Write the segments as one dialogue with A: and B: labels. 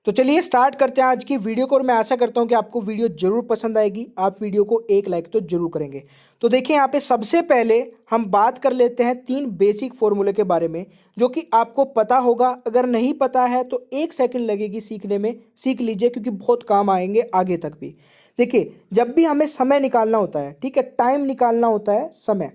A: तो चलिए स्टार्ट करते हैं आज की वीडियो को और मैं आशा करता हूं कि आपको वीडियो जरूर पसंद आएगी। आप वीडियो को एक लाइक तो जरूर करेंगे। तो देखिए यहाँ पे सबसे पहले हम बात कर लेते हैं तीन बेसिक फॉर्मूले के बारे में जो कि आपको पता होगा। अगर नहीं पता है तो 1 सेकंड लगेगी सीखने में, सीख लीजिए क्योंकि बहुत काम आएंगे आगे तक भी। देखिए जब भी हमें समय निकालना होता है, ठीक है, टाइम निकालना होता है समय,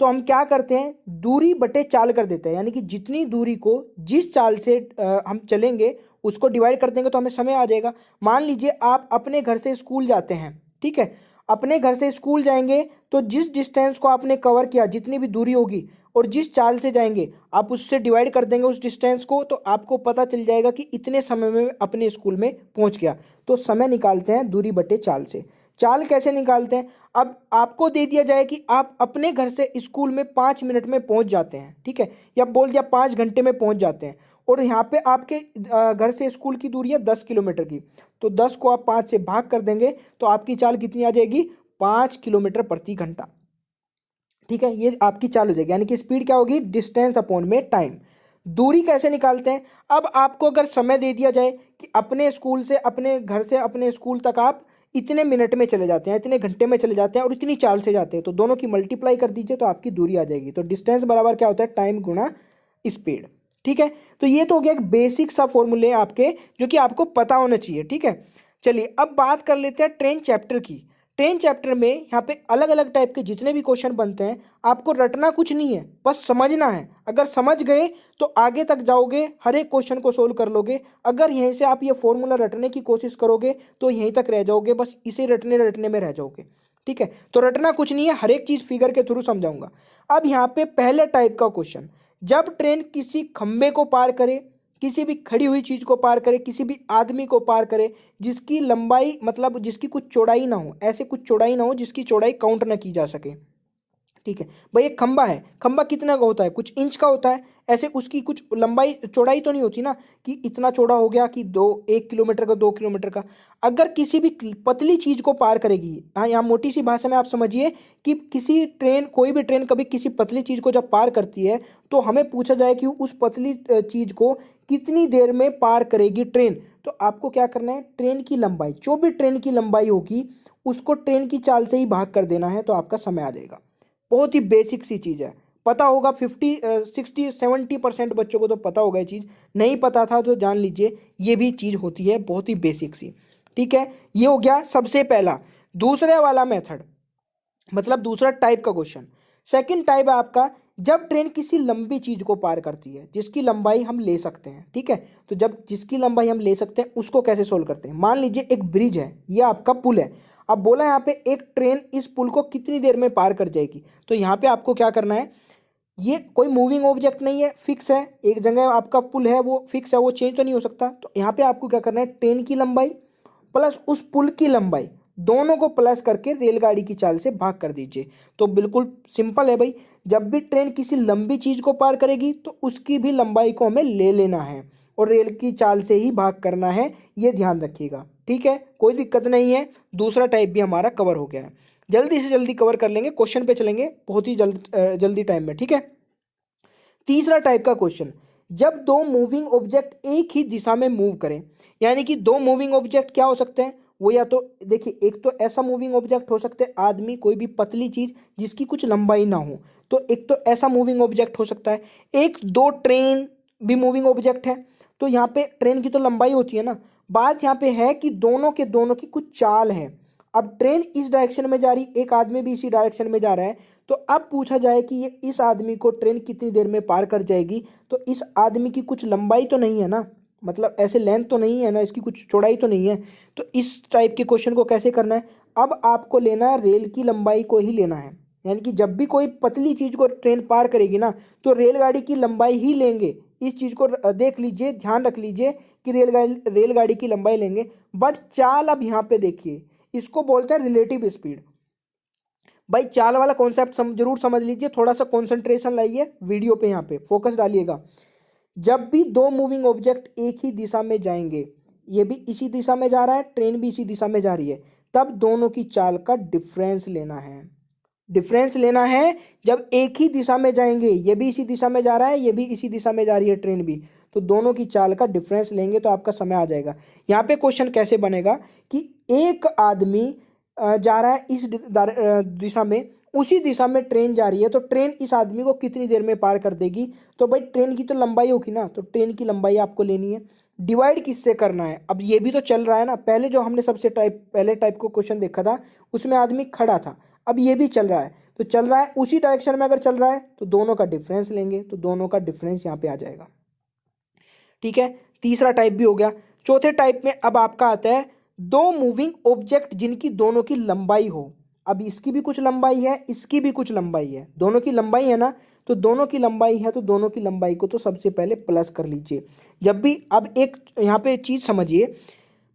A: तो हम क्या करते हैं, दूरी बटे चाल कर देते हैं। यानी कि जितनी दूरी को जिस चाल से हम चलेंगे उसको डिवाइड कर देंगे तो हमें समय आ जाएगा। मान लीजिए आप अपने घर से स्कूल जाते हैं, ठीक है, अपने घर से स्कूल जाएंगे तो जिस डिस्टेंस को आपने कवर किया, जितनी भी दूरी होगी और जिस चाल से जाएंगे आप उससे डिवाइड कर देंगे उस डिस्टेंस को, तो आपको पता चल जाएगा कि इतने समय में अपने स्कूल में पहुंच गया। तो समय निकालते हैं दूरी बटे चाल से। चाल कैसे निकालते हैं, अब आपको दे दिया जाए कि आप अपने घर से स्कूल में 5 मिनट में पहुंच जाते हैं, ठीक है, या बोल दिया 5 घंटे में पहुंच जाते हैं, और यहाँ पे आपके घर से स्कूल की दूरी है 10 किलोमीटर की। तो 10 को आप 5 से भाग कर देंगे तो आपकी चाल कितनी आ जाएगी, 5 किलोमीटर प्रति घंटा। ठीक है, ये आपकी चाल हो जाएगी। यानी कि स्पीड क्या होगी, डिस्टेंस अपॉन में टाइम। दूरी कैसे निकालते हैं, अब आपको अगर समय दे दिया जाए कि अपने स्कूल से अपने घर से अपने स्कूल तक आप इतने मिनट में चले जाते हैं, इतने घंटे में चले जाते हैं और इतनी चाल से जाते हैं, तो दोनों की मल्टीप्लाई कर दीजिए तो आपकी दूरी आ जाएगी। तो डिस्टेंस बराबर क्या होता है, टाइम गुणा स्पीड। ठीक है, तो ये तो हो गया एक बेसिक सा फॉर्मूले आपके जो कि आपको पता होना चाहिए। ठीक है, चलिए अब बात कर लेते हैं ट्रेन चैप्टर की। ट्रेन चैप्टर में यहाँ पे अलग अलग टाइप के जितने भी क्वेश्चन बनते हैं, आपको रटना कुछ नहीं है, बस समझना है। अगर समझ गए तो आगे तक जाओगे, हर एक क्वेश्चन को सोल्व कर लोगे। अगर यहीं से आप ये फॉर्मूला रटने की कोशिश करोगे तो यहीं तक रह जाओगे, बस इसे रटने रटने में रह जाओगे। ठीक है, तो रटना कुछ नहीं है, हर एक चीज फिगर के थ्रू समझाऊंगा। अब यहाँ पे पहले टाइप का क्वेश्चन, जब ट्रेन किसी खंबे को पार करे, किसी भी खड़ी हुई चीज को पार करे, किसी भी आदमी को पार करे जिसकी लंबाई मतलब जिसकी कुछ चौड़ाई ना हो, ऐसे कुछ चौड़ाई ना हो जिसकी चौड़ाई काउंट ना की जा सके। ठीक है भाई, एक खंबा है, खंबा कितना का होता है, कुछ इंच का होता है, ऐसे उसकी कुछ लंबाई चौड़ाई तो नहीं होती ना कि इतना चौड़ा हो गया कि 1 किलोमीटर का, 2 किलोमीटर का। अगर किसी भी पतली चीज को पार करेगी, हाँ यहाँ मोटी सी भाषा में आप समझिए कि किसी ट्रेन, कोई भी ट्रेन कभी किसी पतली चीज को जब पार करती है तो हमें पूछा जाए कि उस पतली चीज को कितनी देर में पार करेगी ट्रेन, तो आपको क्या करना है, ट्रेन की लंबाई, जो भी ट्रेन की लंबाई होगी उसको ट्रेन की चाल से ही भाग कर देना है, तो आपका समय आ जाएगा। बहुत ही बेसिक सी चीज़ है, पता होगा 50 60 70% बच्चों को तो पता होगा ये चीज़। नहीं पता था तो जान लीजिए ये भी चीज़ होती है, बहुत ही बेसिक सी। ठीक है, ये हो गया सबसे पहला। दूसरे वाला मेथड मतलब दूसरा टाइप का क्वेश्चन, सेकंड टाइप है आपका, जब ट्रेन किसी लंबी चीज को पार करती है जिसकी लंबाई हम ले सकते हैं। ठीक है, तो जब जिसकी लंबाई हम ले सकते हैं उसको कैसे सोल्व करते हैं। मान लीजिए एक ब्रिज है, ये आपका पुल है। अब बोला यहाँ पे एक ट्रेन इस पुल को कितनी देर में पार कर जाएगी, तो यहाँ पे आपको क्या करना है, ये कोई मूविंग ऑब्जेक्ट नहीं है, फिक्स है, एक जगह आपका पुल है वो फिक्स है, वो चेंज तो नहीं हो सकता। तो यहाँ पे आपको क्या करना है, ट्रेन की लंबाई प्लस उस पुल की लंबाई, दोनों को प्लस करके रेलगाड़ी की चाल से भाग कर दीजिए। तो बिल्कुल सिंपल है भाई, जब भी ट्रेन किसी लंबी चीज को पार करेगी तो उसकी भी लंबाई को हमें ले लेना है और रेल की चाल से ही भाग करना है, ये ध्यान रखिएगा। ठीक है, कोई दिक्कत नहीं है। दूसरा टाइप भी हमारा कवर हो गया है, जल्दी से जल्दी कवर कर लेंगे, क्वेश्चन पे चलेंगे बहुत ही जल्दी टाइम में। ठीक है, तीसरा टाइप का क्वेश्चन, जब दो मूविंग ऑब्जेक्ट एक ही दिशा में मूव करें, यानी कि दो मूविंग ऑब्जेक्ट क्या हो सकते हैं, वो या तो देखिए एक तो ऐसा मूविंग ऑब्जेक्ट हो सकते हैं आदमी, कोई भी पतली चीज जिसकी कुछ लंबाई ना हो, तो एक तो ऐसा मूविंग ऑब्जेक्ट हो सकता है। एक दो ट्रेन भी मूविंग ऑब्जेक्ट है, तो यहाँ पे ट्रेन की तो लंबाई होती है ना, बात यहाँ पे है कि दोनों के दोनों की कुछ चाल है। अब ट्रेन इस डायरेक्शन में जा रही, एक आदमी भी इसी डायरेक्शन में जा रहा है, तो अब पूछा जाए कि ये इस आदमी को ट्रेन कितनी देर में पार कर जाएगी, तो इस आदमी की कुछ लंबाई तो नहीं है ना, मतलब ऐसे लेंथ तो नहीं है ना, इसकी कुछ चौड़ाई तो नहीं है। तो इस टाइप के क्वेश्चन को कैसे करना है, अब आपको लेना है रेल की लंबाई को ही लेना है। यानी कि जब भी कोई पतली चीज को ट्रेन पार करेगी ना तो रेलगाड़ी की लंबाई ही लेंगे। इस चीज को देख लीजिए, ध्यान रख लीजिए कि रेलगाड़ी की लंबाई लेंगे। बट चाल अब यहाँ पे देखिए, इसको बोलते हैं रिलेटिव स्पीड। भाई चाल वाला कॉन्सेप्ट जरूर समझ लीजिए, थोड़ा सा कंसंट्रेशन लाइए वीडियो पे, यहाँ पे फोकस डालिएगा। जब भी दो मूविंग ऑब्जेक्ट एक ही दिशा में जाएंगे, ये भी इसी दिशा में जा रहा है, ट्रेन भी इसी दिशा में जा रही है, तब दोनों की चाल का डिफरेंस लेना है। डिफरेंस लेना है जब एक ही दिशा में जाएंगे, ये भी इसी दिशा में जा रहा है, ये भी इसी दिशा में जा रही है ट्रेन भी, तो दोनों की चाल का डिफरेंस लेंगे तो आपका समय आ जाएगा। यहाँ पे क्वेश्चन कैसे बनेगा कि एक आदमी जा रहा है इस दिशा में, उसी दिशा में ट्रेन जा रही है, तो ट्रेन इस आदमी को कितनी देर में पार कर देगी। तो भाई ट्रेन की तो लंबाई होगी ना, तो ट्रेन की लंबाई आपको लेनी है, डिवाइड किससे करना है। अब ये भी तो चल रहा है ना, पहले जो हमने सबसे पहले टाइप को क्वेश्चन देखा था उसमें आदमी खड़ा था, अब ये भी चल रहा है, तो चल रहा है उसी डायरेक्शन में अगर चल रहा है तो दोनों का डिफरेंस लेंगे, तो दोनों का डिफरेंस यहाँ पे आ जाएगा। ठीक है, तीसरा टाइप भी हो गया। चौथे टाइप में अब आपका आता है दो मूविंग ऑब्जेक्ट जिनकी दोनों की लंबाई हो। अब इसकी भी कुछ लंबाई है, इसकी भी कुछ लंबाई है, दोनों की लंबाई है ना, तो दोनों की लंबाई है, तो दोनों की लंबाई को तो सबसे पहले प्लस कर लीजिए। जब भी अब एक यहाँ पे चीज़ समझिए,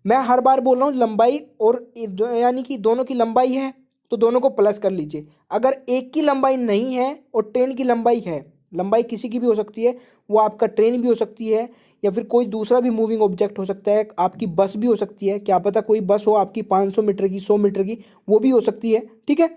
A: मैं हर बार बोल रहा हूँ लंबाई और यानी कि दोनों की लंबाई है तो दोनों को प्लस कर लीजिए। अगर एक की लंबाई नहीं है और ट्रेन की लंबाई है, लंबाई किसी की भी हो सकती है, वो आपका ट्रेन भी हो सकती है या फिर कोई दूसरा भी मूविंग ऑब्जेक्ट हो सकता है, आपकी बस भी हो सकती है, क्या पता कोई बस हो आपकी 500 मीटर की, 100 मीटर की, वो भी हो सकती है। ठीक है,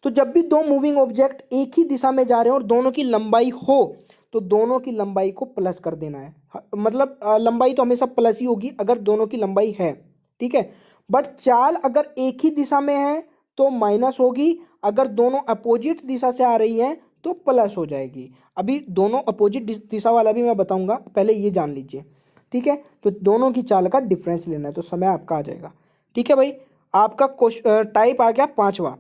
A: तो जब भी दो मूविंग ऑब्जेक्ट एक ही दिशा में जा रहे हो और दोनों की लंबाई हो तो दोनों की लंबाई को प्लस कर देना है। मतलब लंबाई तो हमेशा प्लस ही होगी अगर दोनों की लंबाई है। ठीक है, बट चाल अगर एक ही दिशा में है तो माइनस होगी, अगर दोनों अपोजिट दिशा से आ रही है तो प्लस हो जाएगी। अभी दोनों अपोजिट दिशा वाला भी मैं बताऊंगा, पहले ये जान लीजिए। ठीक है, तो दोनों की चाल का डिफरेंस लेना है, तो समय आपका आ जाएगा। ठीक है भाई, आपका टाइप आ गया पांचवा,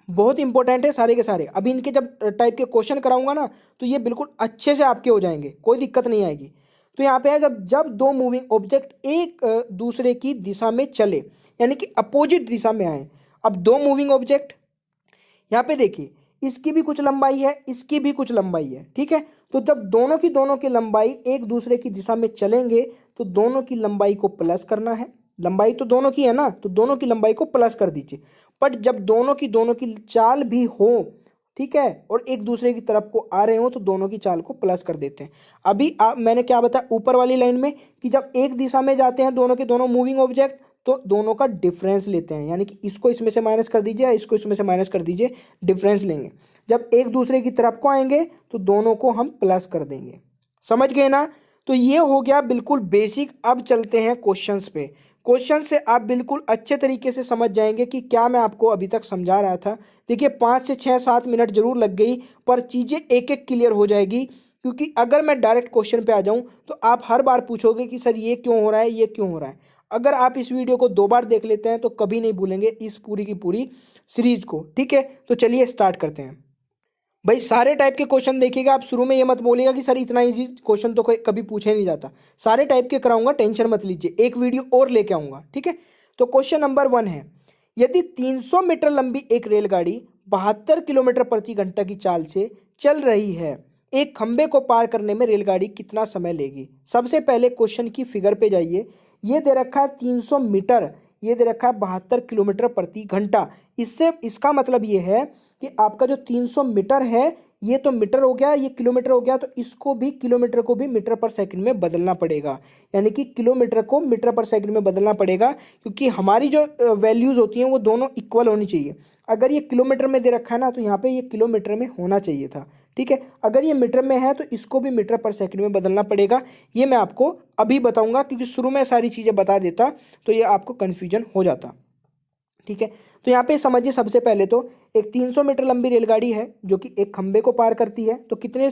A: बहुत इंपॉर्टेंट है सारे के सारे। अभी इनके जब टाइप के क्वेश्चन कराऊंगा ना तो ये बिल्कुल अच्छे से आपके हो जाएंगे, कोई दिक्कत नहीं आएगी। तो यहाँ पे है जब जब दो मूविंग ऑब्जेक्ट एक दूसरे की दिशा में चले, यानी कि अपोजिट दिशा में आए। अब दो मूविंग ऑब्जेक्ट, यहाँ पे देखिए इसकी भी कुछ लंबाई है, इसकी भी कुछ लंबाई है। ठीक है, तो जब दोनों की लंबाई एक दूसरे की दिशा में चलेंगे तो दोनों की लंबाई को प्लस करना है। लंबाई तो दोनों की है ना, तो दोनों की लंबाई को प्लस कर दीजिए। बट जब दोनों की चाल भी हो, ठीक है, और एक दूसरे की तरफ को आ रहे हो तो दोनों की चाल को प्लस कर देते हैं। अभी मैंने क्या बताया ऊपर वाली लाइन में कि जब एक दिशा में जाते हैं दोनों के दोनों मूविंग ऑब्जेक्ट तो दोनों का डिफरेंस लेते हैं, यानी कि इसको इसमें से माइनस कर दीजिए, इसको इसमें से माइनस कर दीजिए, डिफरेंस लेंगे। जब एक दूसरे की तरफ को आएंगे तो दोनों को हम प्लस कर देंगे। समझ गए ना, तो ये हो गया बिल्कुल बेसिक। अब चलते हैं क्वेश्चंस पे। क्वेश्चन से आप बिल्कुल अच्छे तरीके से समझ जाएंगे कि क्या मैं आपको अभी तक समझा रहा था। देखिए 5 से 6 7 मिनट जरूर लग गई, पर चीज़ें एक एक क्लियर हो जाएगी, क्योंकि अगर मैं डायरेक्ट क्वेश्चन पे आ जाऊं तो आप हर बार पूछोगे कि सर ये क्यों हो रहा है, ये क्यों हो रहा है। अगर आप इस वीडियो को 2 बार देख लेते हैं तो कभी नहीं भूलेंगे इस पूरी की पूरी सीरीज को। ठीक है, तो चलिए स्टार्ट करते हैं। भाई सारे टाइप के क्वेश्चन देखिएगा, आप शुरू में ये मत बोलिएगा कि सर इतना इजी क्वेश्चन तो कोई कभी पूछे नहीं जाता। सारे टाइप के कराऊंगा, टेंशन मत लीजिए, एक वीडियो और लेके आऊंगा। ठीक है, तो क्वेश्चन नंबर 1 है, यदि 300 मीटर लंबी एक रेलगाड़ी 72 किलोमीटर प्रति घंटा की चाल से चल रही है, एक खंबे को पार करने में रेलगाड़ी कितना समय लेगी। सबसे पहले क्वेश्चन की फिगर पे जाइए, ये दे रखा है 300 मीटर, ये दे रखा है 72 किलोमीटर प्रति घंटा। इससे इसका मतलब ये है कि आपका जो 300 मीटर है ये तो मीटर हो गया, ये किलोमीटर हो गया, तो इसको भी किलोमीटर को भी मीटर पर सेकंड में बदलना पड़ेगा, यानी कि किलोमीटर को मीटर पर सेकंड में बदलना पड़ेगा, क्योंकि हमारी जो वैल्यूज़ होती हैं वो दोनों इक्वल होनी चाहिए। अगर ये किलोमीटर में दे रखा है ना तो यहाँ पे ये किलोमीटर में होना चाहिए था। ठीक है, अगर ये मीटर में है तो इसको भी मीटर पर सेकंड में बदलना पड़ेगा। ये मैं आपको अभी बताऊंगा, क्योंकि शुरू में सारी चीज़ें बता देता तो ये आपको कन्फ्यूजन हो जाता। ठीक है, तो यहाँ पे समझिए, सबसे पहले तो एक 300 मीटर लंबी रेलगाड़ी है जो कि एक खंबे को पार करती है, तो कितने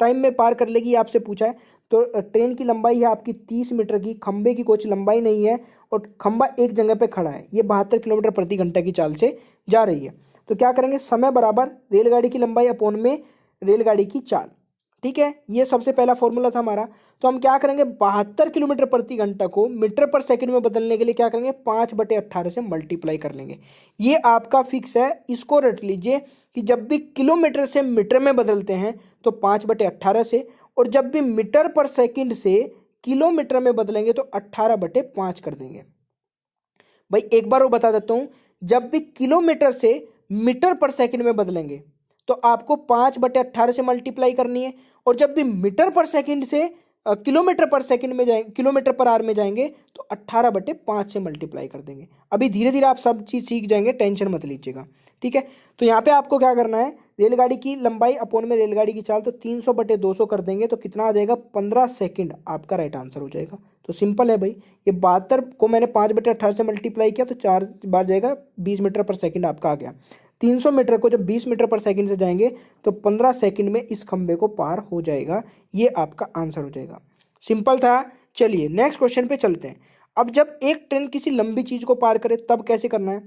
A: टाइम में पार कर लेगी आपसे पूछा है। तो ट्रेन की लंबाई है आपकी 30 मीटर की, खंबे की कुछ लंबाई नहीं है और खंबा एक जगह पे खड़ा है, ये 72 किलोमीटर प्रति घंटा की चाल से जा रही है। तो क्या करेंगे, समय बराबर रेलगाड़ी की लंबाई अपोन में रेलगाड़ी की चाल। ठीक है, ये सबसे पहला फॉर्मूला था हमारा। तो हम क्या करेंगे, 72 किलोमीटर प्रति घंटा को मीटर पर सेकंड में बदलने के लिए क्या करेंगे, 5/18 से मल्टीप्लाई कर लेंगे। ये आपका फिक्स है, इसको रट लीजिए कि जब भी किलोमीटर से मीटर में बदलते हैं तो 5/18 से, और जब भी मीटर पर सेकंड से किलोमीटर में बदलेंगे तो 18/5 कर देंगे। भाई एक बार वो बता देता हूँ, जब भी किलोमीटर से मीटर पर सेकंड में बदलेंगे तो आपको 5/18 से मल्टीप्लाई करनी है, और जब भी मीटर पर सेकंड से किलोमीटर पर सेकंड में जाएंगे, किलोमीटर पर आवर में जाएंगे तो 18/5 से मल्टीप्लाई कर देंगे। अभी धीरे धीरे आप सब चीज़ सीख जाएंगे, टेंशन मत लीजिएगा। ठीक है। तो यहाँ पे आपको क्या करना है, रेलगाड़ी की लंबाई अपोन में रेलगाड़ी की चाल, तो 300/200 कर देंगे तो कितना आ जाएगा, 15 सेकंड आपका राइट आंसर हो जाएगा। तो सिंपल है भाई, ये 72 को मैंने 5/18 से मल्टीप्लाई किया तो 4 बार जाएगा, 20 मीटर पर सेकंड आपका आ गया। 300 मीटर को जब 20 मीटर पर सेकंड से जाएंगे तो 15 सेकंड में इस खंबे को पार हो जाएगा, ये आपका आंसर हो जाएगा। सिंपल था। चलिए नेक्स्ट क्वेश्चन पे चलते हैं। अब जब एक ट्रेन किसी लंबी चीज को पार करे तब कैसे करना है।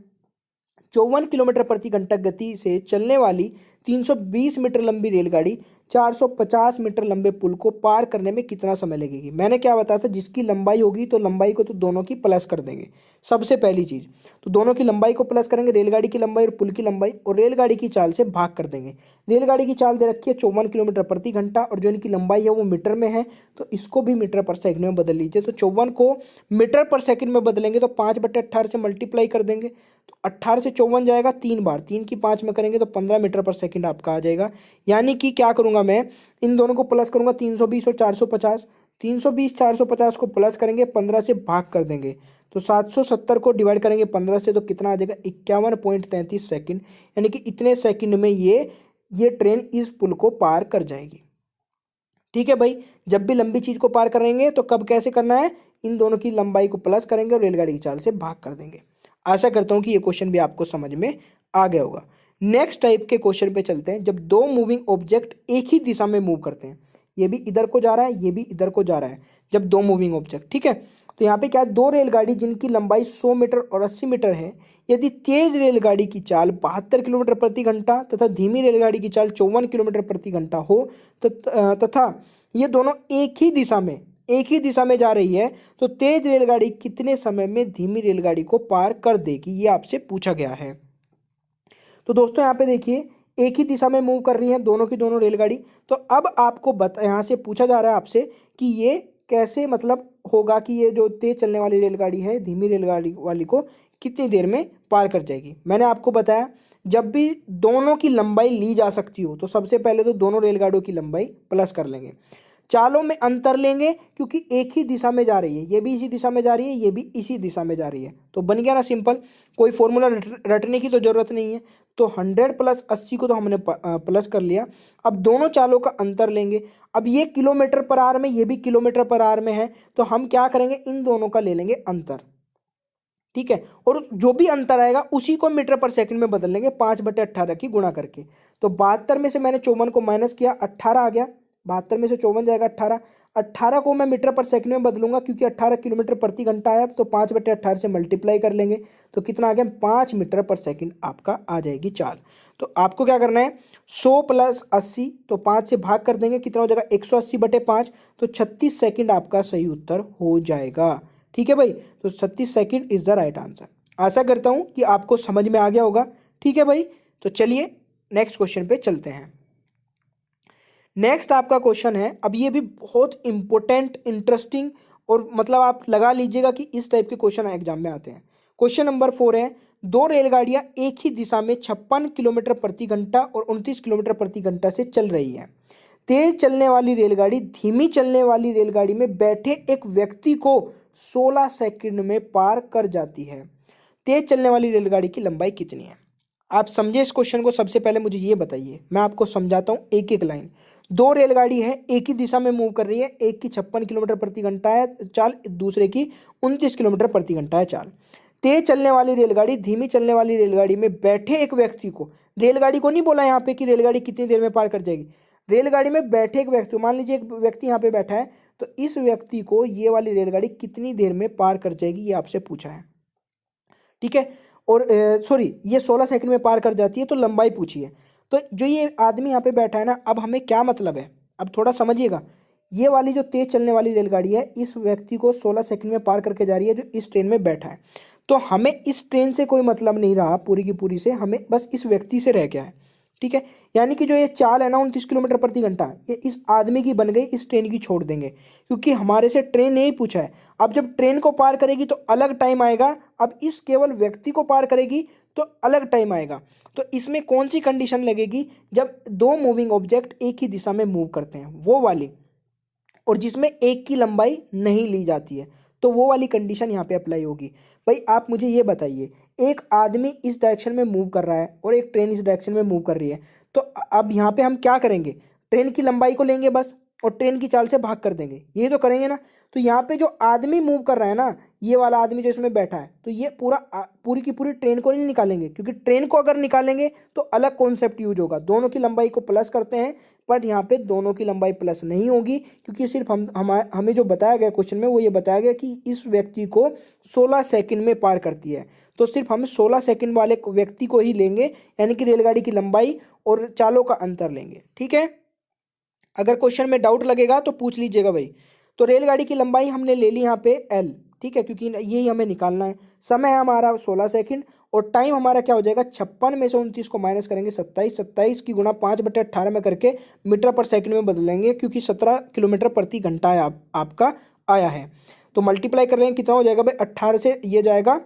A: 54 किलोमीटर प्रति घंटा गति से चलने वाली 320 मीटर लंबी रेलगाड़ी 450 मीटर लंबे पुल को पार करने में कितना समय लगेगी। मैंने क्या बताया था, जिसकी लंबाई होगी तो लंबाई को तो दोनों की प्लस कर देंगे। सबसे पहली चीज तो दोनों की लंबाई को प्लस करेंगे, रेलगाड़ी की लंबाई और पुल की लंबाई, और रेलगाड़ी की चाल से भाग कर देंगे। रेलगाड़ी की चाल दे रखी है 54 किलोमीटर प्रति घंटा और जो इनकी लंबाई है वो मीटर में है, तो इसको भी मीटर पर सेकंड में बदल लीजिए। तो 54 को मीटर पर सेकंड में बदलेंगे तो 5/18 से मल्टीप्लाई कर देंगे, तो 18 से 54 जाएगा 3 बार, 3 की 5 में करेंगे तो 15 मीटर पर सेकंड आपका आ जाएगा। यानी कि क्या करूंगा मैं, इन दोनों को प्लस करूंगा, 320 और 450, 320 450 को प्लस करेंगे, 15 से भाग कर देंगे तो 770 को डिवाइड करेंगे 15 से तो कितना आ जाएगा, 51.33 सेकंड। यानी कि इतने सेकंड में ये ट्रेन इस पुल को पार कर जाएगी। ठीक है भाई, जब भी लंबी चीज को पार करेंगे तो कब कैसे करना है, इन दोनों की लंबाई को प्लस करेंगे और रेलगाड़ी की चाल से भाग कर देंगे। आशा करता हूं कि ये क्वेश्चन भी आपको समझ में आ गया होगा। नेक्स्ट टाइप के क्वेश्चन पे चलते हैं। जब दो मूविंग ऑब्जेक्ट एक ही दिशा में मूव करते हैं, ये भी इधर को जा रहा है, ये भी इधर को जा रहा है, जब दो मूविंग ऑब्जेक्ट, ठीक है। तो यहाँ पे क्या है, दो रेलगाड़ी जिनकी लंबाई 100 मीटर और 80 मीटर है, यदि तेज रेलगाड़ी की चाल 72 किलोमीटर प्रति घंटा तथा धीमी रेलगाड़ी की चाल 54 किलोमीटर प्रति घंटा हो तथा ये दोनों एक ही दिशा में जा रही है, तो तेज रेलगाड़ी कितने समय में धीमी रेलगाड़ी को पार कर देगी, ये आपसे पूछा गया है। तो दोस्तों यहाँ पे देखिए, एक ही दिशा में मूव कर रही है दोनों की दोनों रेलगाड़ी। तो अब आपको यहाँ से पूछा जा रहा है आपसे कि ये कैसे मतलब होगा कि ये जो तेज चलने वाली रेलगाड़ी है धीमी रेलगाड़ी वाली को कितनी देर में पार कर जाएगी। मैंने आपको बताया, जब भी दोनों की लंबाई ली जा सकती हो तो सबसे पहले तो दोनों रेलगाड़ियों की लंबाई प्लस कर लेंगे। चालों में अंतर लेंगे क्योंकि एक ही दिशा में जा रही है, ये भी इसी दिशा में जा रही है, ये भी इसी दिशा में जा रही है, तो बन गया ना सिंपल। कोई फॉर्मूला रटने की तो जरूरत नहीं है। तो 100 + 80 को तो हमने प्लस कर लिया। अब दोनों चालों का अंतर लेंगे। अब ये किलोमीटर पर आवर में, ये भी किलोमीटर पर आवर में है, तो हम क्या करेंगे, इन दोनों का ले लेंगे अंतर, ठीक है। और जो भी अंतर आएगा उसी को मीटर पर सेकंड में बदल लेंगे 5/18 की गुणा करके। तो 72 में से मैंने 54 को माइनस किया, 18 आ गया। 72 में से 54 जाएगा 18, 18 को मैं मीटर पर सेकंड में बदलूंगा क्योंकि 18 किलोमीटर प्रति घंटा आया, तो 5/18 से मल्टीप्लाई कर लेंगे तो कितना आ गया, 5 मीटर पर सेकंड आपका आ जाएगी चाल। तो आपको क्या करना है, 100 + 80 तो 5 से भाग कर देंगे, कितना हो जाएगा 180/5, तो 36 सेकंड आपका सही उत्तर हो जाएगा। ठीक है भाई, तो 36 second is the right answer. आशा करता हूं कि आपको समझ में आ गया होगा। ठीक है भाई, तो चलिए नेक्स्ट क्वेश्चन पे चलते हैं। नेक्स्ट आपका क्वेश्चन है, अब ये भी बहुत इंपॉर्टेंट, इंटरेस्टिंग और मतलब आप लगा लीजिएगा कि इस टाइप के क्वेश्चन एग्जाम में आते हैं। क्वेश्चन नंबर 4 है, दो रेलगाड़ियां एक ही दिशा में 56 किलोमीटर प्रति घंटा और 29 किलोमीटर प्रति घंटा से चल रही है। तेज चलने वाली रेलगाड़ी धीमी चलने वाली रेलगाड़ी में बैठे एक व्यक्ति को 16 सेकंड में पार कर जाती है। तेज चलने वाली रेलगाड़ी की लंबाई कितनी है। आप समझे इस क्वेश्चन को। सबसे पहले मुझे ये बताइए, मैं आपको समझाता हूँ एक एक लाइन। दो रेलगाड़ी है, एक ही दिशा में मूव कर रही है, एक की 56 किलोमीटर प्रति घंटा है चाल, दूसरे की 29 किलोमीटर प्रति घंटा है चाल। तेज चलने वाली रेलगाड़ी धीमी चलने वाली रेलगाड़ी में बैठे एक व्यक्ति को, रेलगाड़ी को नहीं बोला यहाँ पे कि रेलगाड़ी कितनी देर में पार कर जाएगी, रेलगाड़ी में बैठे एक व्यक्ति, मान लीजिए एक व्यक्ति यहाँ पे बैठा है, तो इस व्यक्ति को ये वाली रेलगाड़ी कितनी देर में पार कर जाएगी, ये आपसे पूछा है। ठीक है, और सॉरी, ये 16 सेकंड में पार कर जाती है, तो लंबाई पूछी है। तो जो ये आदमी यहाँ पे बैठा है ना, अब हमें क्या मतलब है, अब थोड़ा समझिएगा। ये वाली जो तेज चलने वाली रेलगाड़ी है, इस व्यक्ति को 16 सेकंड में पार करके जा रही है जो इस ट्रेन में बैठा है। तो हमें इस ट्रेन से कोई मतलब नहीं रहा पूरी की पूरी से, हमें बस इस व्यक्ति से रह गया है। ठीक है, यानी कि जो ये चाल है ना 29 किलोमीटर प्रति घंटा, ये इस आदमी की बन गई, इस ट्रेन की छोड़ देंगे क्योंकि हमारे से ट्रेन नहीं पूछा है। अब जब ट्रेन को पार करेगी तो अलग टाइम आएगा, अब इस केवल व्यक्ति को पार करेगी तो अलग टाइम आएगा। तो इसमें कौन सी कंडीशन लगेगी, जब दो मूविंग ऑब्जेक्ट एक ही दिशा में मूव करते हैं वो वाली, और जिसमें एक की लंबाई नहीं ली जाती है, तो वो वाली कंडीशन यहाँ पे अप्लाई होगी। भाई आप मुझे ये बताइए, एक आदमी इस डायरेक्शन में मूव कर रहा है और एक ट्रेन इस डायरेक्शन में मूव कर रही है, तो अब यहाँ पे हम क्या करेंगे, ट्रेन की लंबाई को लेंगे बस और ट्रेन की चाल से भाग कर देंगे, ये तो करेंगे ना। तो यहाँ पे जो आदमी मूव कर रहा है ना, ये वाला आदमी जो इसमें बैठा है, तो ये पूरी की पूरी ट्रेन को नहीं निकालेंगे, क्योंकि ट्रेन को अगर निकालेंगे तो अलग कॉन्सेप्ट यूज होगा, दोनों की लंबाई को प्लस करते हैं, बट यहाँ पे दोनों की लंबाई प्लस नहीं होगी, क्योंकि सिर्फ हमें जो बताया गया क्वेश्चन में वो ये बताया गया कि इस व्यक्ति को 16 सेकंड में पार करती है, तो सिर्फ हम 16 सेकंड वाले व्यक्ति को ही लेंगे, यानी कि रेलगाड़ी की लंबाई और चालों का अंतर लेंगे। ठीक है, अगर क्वेश्चन में डाउट लगेगा तो पूछ लीजिएगा भाई। तो रेलगाड़ी की लंबाई हमने ले ली यहाँ पे एल, ठीक है, क्योंकि यही हमें निकालना है। समय है हमारा 16 सेकंड और टाइम हमारा क्या हो जाएगा, 56 में से 29 को माइनस करेंगे 27, 27 की गुणा 5/18 में करके मीटर पर सेकंड में बदलेंगे, क्योंकि 17 किलोमीटर प्रति घंटा है आपका आया है। तो मल्टीप्लाई कर लेंगे, कितना हो जाएगा भाई, 18 से ये जाएगा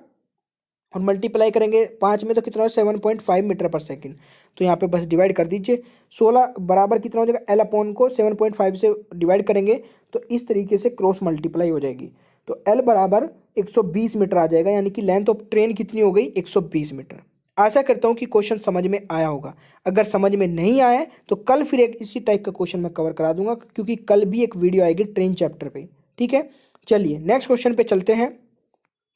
A: और मल्टीप्लाई करेंगे 5 में तो कितना हो, 7.5 मीटर पर सेकंड। तो यहाँ पे बस डिवाइड कर दीजिए, 16 बराबर कितना हो जाएगा, एल अपॉन को 7.5 से डिवाइड करेंगे तो इस तरीके से क्रॉस मल्टीप्लाई हो जाएगी। तो एल बराबर 120 मीटर आ जाएगा, यानी कि लेंथ ऑफ ट्रेन कितनी हो गई, 120 मीटर। आशा करता हूँ कि क्वेश्चन समझ में आया होगा। अगर समझ में नहीं आया है तो कल फिर एक इसी टाइप का क्वेश्चन मैं कवर करा दूंगा, क्योंकि कल भी एक वीडियो आएगी ट्रेन चैप्टर पे। ठीक है, चलिए नेक्स्ट क्वेश्चन पे चलते हैं।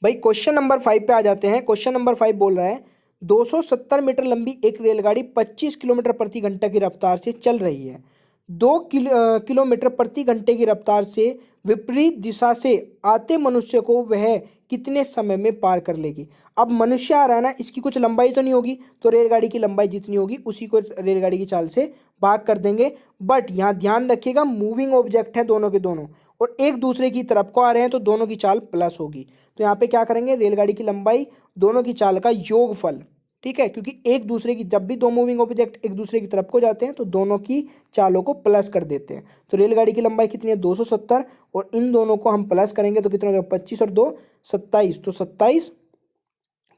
A: भाई क्वेश्चन नंबर 5 पे आ जाते हैं। क्वेश्चन नंबर 5 बोल रहा है 270 मीटर लंबी एक रेलगाड़ी 25 किलोमीटर प्रति घंटा की रफ्तार से चल रही है। 2 किलोमीटर प्रति घंटे की रफ्तार से विपरीत दिशा से आते मनुष्य को वह कितने समय में पार कर लेगी। अब मनुष्य आ रहा है ना, इसकी कुछ लंबाई तो नहीं होगी, तो रेलगाड़ी की लंबाई जितनी होगी उसी को रेलगाड़ी की चाल से भाग कर देंगे। बट यहाँ ध्यान रखिएगा, मूविंग ऑब्जेक्ट है दोनों के दोनों और एक दूसरे की तरफ को आ रहे हैं, तो दोनों की चाल प्लस होगी। तो यहाँ पे क्या करेंगे, रेलगाड़ी की लंबाई दोनों की चाल का योगफल। ठीक है, क्योंकि एक दूसरे की, जब भी दो मूविंग ऑब्जेक्ट एक दूसरे की तरफ को जाते हैं तो दोनों की चालों को प्लस कर देते हैं। तो रेलगाड़ी की लंबाई कितनी है, 270, और इन दोनों को हम प्लस करेंगे तो कितना हो जाएगा, 25 और 2 27। तो 27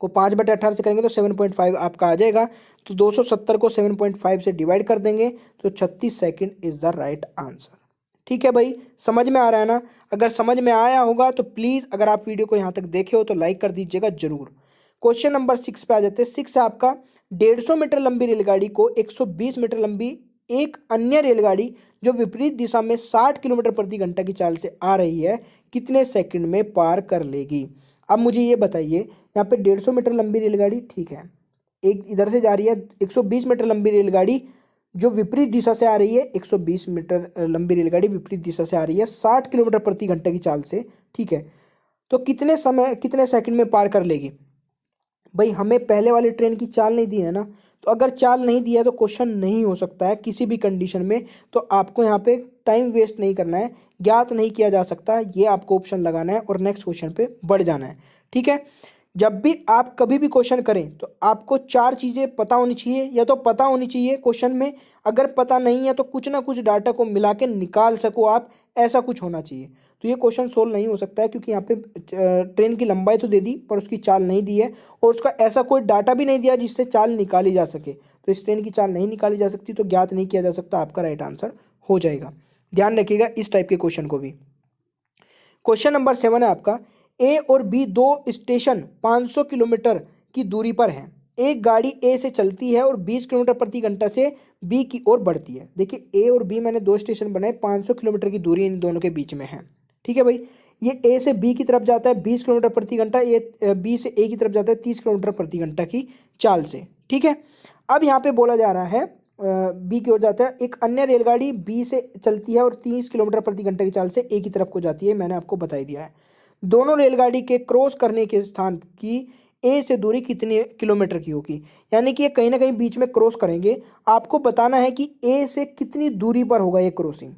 A: को 5/18 से करेंगे तो 7.5 आपका आ जाएगा। तो 270 को 7.5 से डिवाइड कर देंगे तो 36 second is the right answer. ठीक है भाई, समझ में आ रहा है ना। अगर समझ में आया होगा तो प्लीज़, अगर आप वीडियो को यहाँ तक देखे हो तो लाइक कर दीजिएगा जरूर। क्वेश्चन नंबर 6 पे आ जाते हैं। 6 है आपका, 150 मीटर लंबी रेलगाड़ी को 120 मीटर लंबी एक अन्य रेलगाड़ी जो विपरीत दिशा में 60 किलोमीटर प्रति घंटा की चाल से आ रही है कितने सेकंड में पार कर लेगी। अब मुझे ये बताइए, यहाँ पे 150 मीटर लंबी रेलगाड़ी, ठीक है, एक इधर से जा रही है। 120 मीटर लंबी रेलगाड़ी जो विपरीत दिशा से आ रही है, 120 मीटर लंबी रेलगाड़ी विपरीत दिशा से आ रही है 60 किलोमीटर प्रति घंटे की चाल से। ठीक है, तो कितने सेकंड में पार कर लेगी। भाई हमें पहले वाली ट्रेन की चाल नहीं दी है ना, तो अगर चाल नहीं दिया है तो क्वेश्चन नहीं हो सकता है किसी भी कंडीशन में। तो आपको यहाँ पे टाइम वेस्ट नहीं करना है, ज्ञात नहीं किया जा सकता, ये आपको ऑप्शन लगाना है और नेक्स्ट क्वेश्चन पे बढ़ जाना है। ठीक है, जब भी आप कभी भी क्वेश्चन करें तो आपको 4 चीज़ें पता होनी चाहिए, या तो पता होनी चाहिए क्वेश्चन में, अगर पता नहीं है तो कुछ ना कुछ डाटा को मिला के निकाल सको आप, ऐसा कुछ होना चाहिए। तो ये क्वेश्चन सोल्व नहीं हो सकता है, क्योंकि यहाँ पे ट्रेन की लंबाई तो दे दी पर उसकी चाल नहीं दी है, और उसका ऐसा कोई डाटा भी नहीं दिया जिससे चाल निकाली जा सके। तो इस ट्रेन की चाल नहीं निकाली जा सकती, तो ज्ञात नहीं किया जा सकता, आपका राइट आंसर हो जाएगा। ध्यान रखिएगा इस टाइप के क्वेश्चन को भी। क्वेश्चन नंबर 7 है आपका, ए और बी दो स्टेशन 500 किलोमीटर की दूरी पर हैं। एक गाड़ी ए से चलती है और 20 किलोमीटर प्रति घंटा से बी की ओर बढ़ती है। देखिए ए और बी मैंने दो स्टेशन बनाए, 500 किलोमीटर की दूरी इन दोनों के बीच में है। ठीक है भाई, ये ए से बी की तरफ जाता है 20 किलोमीटर प्रति घंटा, ये बी से ए की तरफ जाता है 30 किलोमीटर प्रति घंटा की चाल से। ठीक है, अब यहाँ पे बोला जा रहा है बी की ओर जाता है। एक अन्य रेलगाड़ी बी से चलती है और 30 किलोमीटर प्रति घंटे की चाल से ए की तरफ को जाती है, मैंने आपको बता दिया है। दोनों रेलगाड़ी के क्रॉस करने के स्थान की ए से दूरी कितने किलोमीटर की होगी, यानी कि ये कहीं ना कहीं बीच में क्रॉस करेंगे। आपको बताना है कि ए से कितनी दूरी पर होगा ये क्रॉसिंग।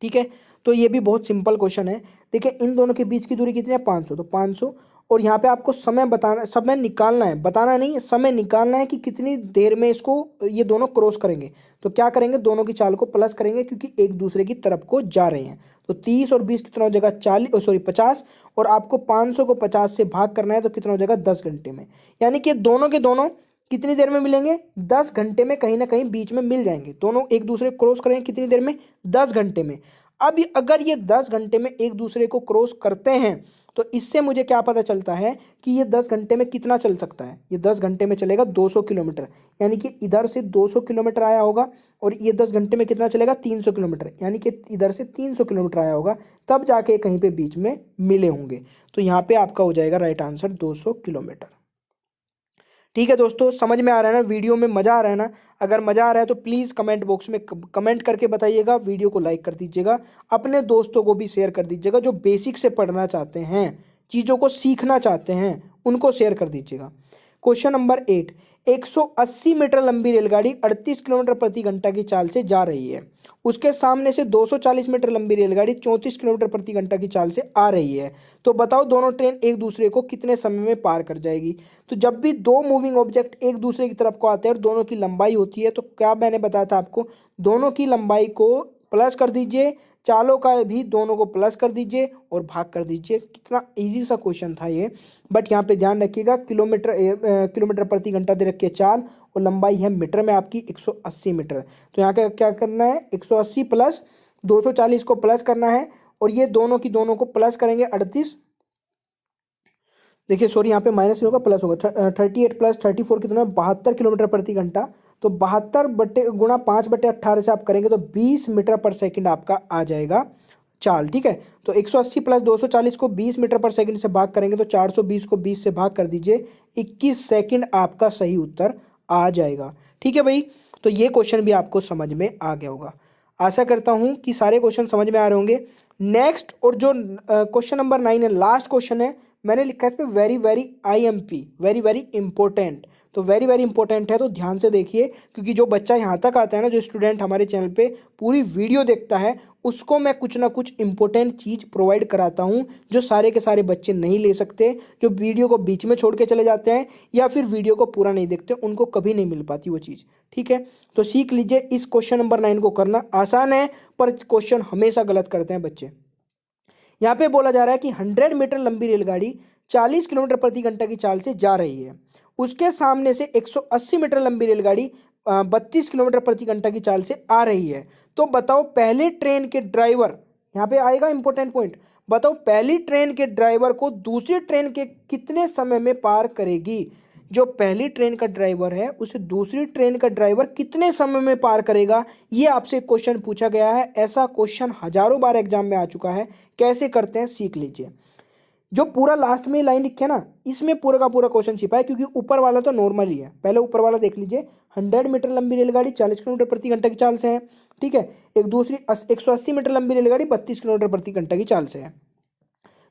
A: ठीक है, तो ये भी बहुत सिंपल क्वेश्चन है। देखिए इन दोनों के बीच की दूरी कितनी है, 500, तो 500, और यहाँ पे आपको समय बताना, समय निकालना है, बताना नहीं, समय निकालना है कि कितनी देर में इसको ये दोनों क्रॉस करेंगे। तो क्या करेंगे, दोनों की चाल को प्लस करेंगे, क्योंकि एक दूसरे की तरफ को जा रहे हैं। तो 30 और 20 कितना हो जाएगा, 50, और आपको 500 को 50 से भाग करना है तो कितना हो जाएगा, 10 घंटे में। यानी कि दोनों के दोनों कितनी देर में मिलेंगे, 10 घंटे में कहीं ना कहीं बीच में मिल जाएंगे। दोनों एक दूसरे क्रॉस करेंगे कितनी देर में, 10 घंटे में। अब अगर ये 10 घंटे में एक दूसरे को क्रॉस करते हैं तो इससे मुझे क्या पता चलता है कि ये 10 घंटे में कितना चल सकता है। ये 10 घंटे में चलेगा 200 किलोमीटर, यानी कि इधर से 200 किलोमीटर आया होगा और ये 10 घंटे में कितना चलेगा 300 किलोमीटर, यानी कि इधर से 300 किलोमीटर आया होगा, तब जाके कहीं पे बीच में मिले होंगे। तो यहाँ पे आपका हो जाएगा राइट आंसर 200 किलोमीटर। ठीक है दोस्तों, समझ में आ रहा है ना, वीडियो में मज़ा आ रहा है ना। अगर मज़ा आ रहा है तो प्लीज़ कमेंट बॉक्स में कमेंट करके बताइएगा, वीडियो को लाइक कर दीजिएगा, अपने दोस्तों को भी शेयर कर दीजिएगा जो बेसिक से पढ़ना चाहते हैं, चीज़ों को सीखना चाहते हैं, उनको शेयर कर दीजिएगा। क्वेश्चन नंबर 8, 180 मीटर लंबी रेलगाड़ी 38 किलोमीटर प्रति घंटा की चाल से जा रही है। उसके सामने से 240 मीटर लंबी रेलगाड़ी 34 किलोमीटर प्रति घंटा की चाल से आ रही है। तो बताओ दोनों ट्रेन एक दूसरे को कितने समय में पार कर जाएगी। तो जब भी दो मूविंग ऑब्जेक्ट एक दूसरे की तरफ को आते हैं और दोनों की लंबाई होती है, तो क्या मैंने बताया था आपको, दोनों की लंबाई को प्लस कर दीजिए, चालों का भी दोनों को प्लस कर दीजिए और भाग कर दीजिए। कितना इजी सा क्वेश्चन था ये, बट यहाँ पे ध्यान रखिएगा किलोमीटर प्रति घंटा दे रखी है चाल और लंबाई है मीटर में आपकी 180 मीटर। तो यहाँ का क्या करना है, 180 प्लस 240 को प्लस करना है और ये दोनों की दोनों को प्लस करेंगे 38, देखिए सॉरी यहाँ पे माइनस होगा प्लस होगा, 38 प्लस 34 कितना है 72 किलोमीटर प्रति घंटा। तो 72 बटे गुणा 5/18 से आप करेंगे तो 20 मीटर पर सेकंड आपका आ जाएगा चाल। ठीक है, तो 180 प्लस 240 को 20 मीटर पर सेकंड से भाग करेंगे तो 420 को 20 से भाग कर दीजिए, 21 सेकंड आपका सही उत्तर आ जाएगा। ठीक है भाई, तो ये क्वेश्चन भी आपको समझ में आ गया होगा। आशा करता हूँ कि सारे क्वेश्चन समझ में आ रहे होंगे। नेक्स्ट और जो क्वेश्चन नंबर 9 है, लास्ट क्वेश्चन है, मैंने लिखा है इस पर very very IMP, very very important. तो वेरी वेरी इंपॉर्टेंट है, तो ध्यान से देखिए, क्योंकि जो बच्चा यहाँ तक आता है ना, जो स्टूडेंट हमारे चैनल पे पूरी वीडियो देखता है, उसको मैं कुछ ना कुछ इंपॉर्टेंट चीज़ प्रोवाइड कराता हूँ जो सारे के सारे बच्चे नहीं ले सकते, जो वीडियो को बीच में छोड़ के चले जाते हैं या फिर वीडियो को पूरा नहीं देखते, उनको कभी नहीं मिल पाती वो चीज़। ठीक है, तो सीख लीजिए, इस क्वेश्चन नंबर 9 को करना आसान है, पर क्वेश्चन हमेशा गलत करते हैं बच्चे। यहाँ पे बोला जा रहा है कि 100 मीटर लंबी रेलगाड़ी 40 किलोमीटर प्रति घंटा की चाल से जा रही है। उसके सामने से 180 मीटर लंबी रेलगाड़ी 32 किलोमीटर प्रति घंटा की चाल से आ रही है। तो बताओ पहले ट्रेन के ड्राइवर, यहाँ पे आएगा इंपॉर्टेंट पॉइंट, बताओ पहली ट्रेन के ड्राइवर को दूसरी ट्रेन के कितने समय में पार करेगी। जो पहली ट्रेन का ड्राइवर है उसे दूसरी ट्रेन का ड्राइवर कितने समय में पार करेगा, ये आपसे क्वेश्चन पूछा गया है। ऐसा क्वेश्चन हजारों बार एग्जाम में आ चुका है, कैसे करते हैं सीख लीजिए। जो पूरा लास्ट में लाइन लिखी है ना, इसमें पूरा का पूरा क्वेश्चन छिपा है, क्योंकि ऊपर वाला तो नॉर्मल ही है। पहले ऊपर वाला देख लीजिए, 100 मीटर लंबी रेलगाड़ी 40 किलोमीटर प्रति घंटा की चाल से है। ठीक है, एक दूसरी 180 मीटर लंबी रेलगाड़ी 32 किलोमीटर प्रति घंटा की चाल से है,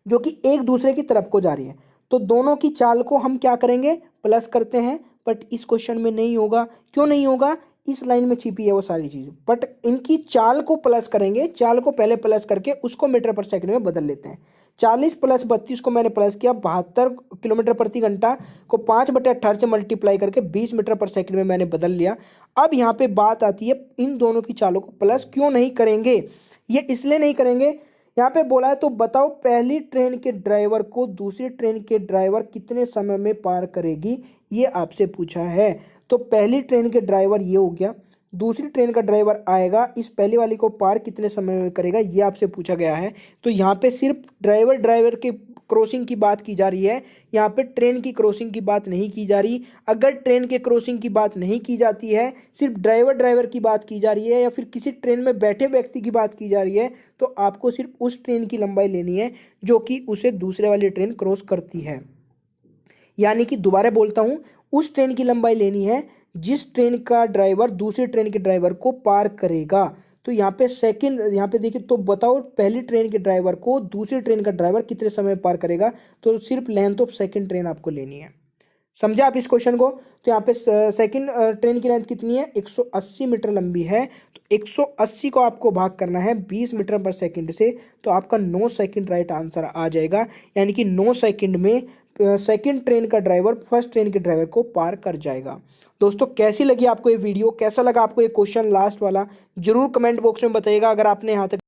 A: जो कि एक दूसरे की तरफ को जा रही है। तो दोनों की चाल को हम क्या करेंगे, प्लस करते हैं, बट इस क्वेश्चन में नहीं होगा। क्यों नहीं होगा, इस लाइन में छिपी है वो सारी चीज़, बट इनकी चाल को प्लस करेंगे, चाल को पहले प्लस करके उसको मीटर पर सेकंड में बदल लेते हैं। 40 प्लस 32 को मैंने प्लस किया, 72 किलोमीटर प्रति घंटा को 5/18 से मल्टीप्लाई करके 20 मीटर पर सेकंड में मैंने बदल लिया। अब यहाँ पे बात आती है, इन दोनों की चालों को प्लस क्यों नहीं करेंगे, ये इसलिए नहीं करेंगे, यहाँ पे बोला है तो बताओ पहली ट्रेन के ड्राइवर को दूसरी ट्रेन के ड्राइवर कितने समय में पार करेगी, ये आपसे पूछा है। तो पहली ट्रेन के ड्राइवर ये हो गया, दूसरी ट्रेन का ड्राइवर आएगा, इस पहली वाली को पार कितने समय में करेगा, ये आपसे पूछा गया है। तो यहाँ पे सिर्फ ड्राइवर के क्रॉसिंग की बात की जा रही है, यहाँ पे ट्रेन की क्रॉसिंग की बात नहीं की जा रही। अगर ट्रेन के क्रॉसिंग की बात नहीं की जाती है, सिर्फ ड्राइवर की बात की जा रही है या फिर किसी ट्रेन में बैठे व्यक्ति की बात की जा रही है, तो आपको सिर्फ उस ट्रेन की लंबाई लेनी है जो कि उसे दूसरे वाली ट्रेन क्रॉस करती है। यानी कि दोबारा बोलता हूँ, उस ट्रेन की लंबाई लेनी है जिस ट्रेन का ड्राइवर दूसरी ट्रेन के ड्राइवर को पार करेगा। तो यहाँ पे सेकंड, यहाँ पे देखिए, तो बताओ पहली ट्रेन के ड्राइवर को दूसरी ट्रेन का ड्राइवर कितने समय में पार करेगा, तो सिर्फ लेंथ ऑफ सेकंड ट्रेन आपको लेनी है। समझे आप इस क्वेश्चन को। तो यहाँ पे सेकंड ट्रेन की लेंथ कितनी है, 180 मीटर लंबी है। तो 180 को आपको भाग करना है 20 मीटर पर सेकंड से, तो आपका 9 सेकंड राइट आंसर आ जाएगा। यानी कि 9 सेकंड में सेकंड ट्रेन का ड्राइवर फर्स्ट ट्रेन के ड्राइवर को पार कर जाएगा। दोस्तों कैसी लगी आपको ये वीडियो, कैसा लगा आपको ये क्वेश्चन लास्ट वाला, जरूर कमेंट बॉक्स में बताइएगा। अगर आपने यहाँ तक